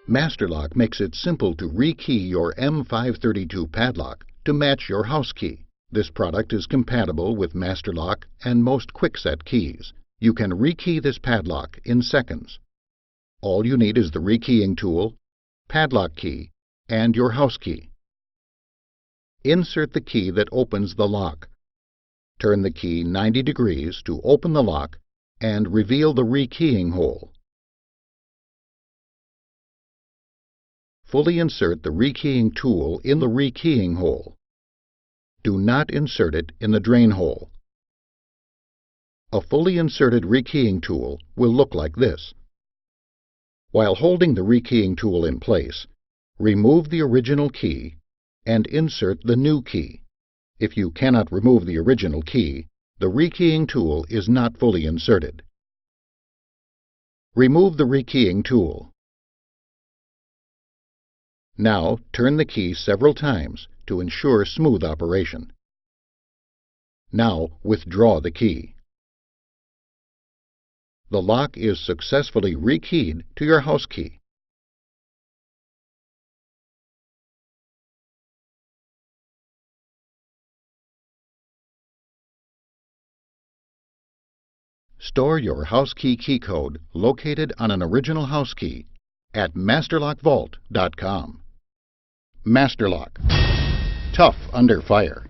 Masterlock makes it simple to rekey your M532 padlock to match your house key. This product is compatible with Masterlock and most quickset keys. You can rekey this padlock in seconds. All you need is the rekeying tool, padlock key, and your house key. Insert the key that opens the lock. Turn the key 90 degrees to open the lock and reveal the rekeying hole. Fully insert the rekeying tool in the rekeying hole. Do not insert it in the drain hole. A fully inserted rekeying tool will look like this. While holding the rekeying tool in place, remove the original key and insert the new key. If you cannot remove the original key, the rekeying tool is not fully inserted. Remove the rekeying tool. Now turn the key several times to ensure smooth operation. Now withdraw the key. The lock is successfully rekeyed to your house key. Store your house key code located on an original house key at masterlockvault.com. Masterlock. Tough under fire.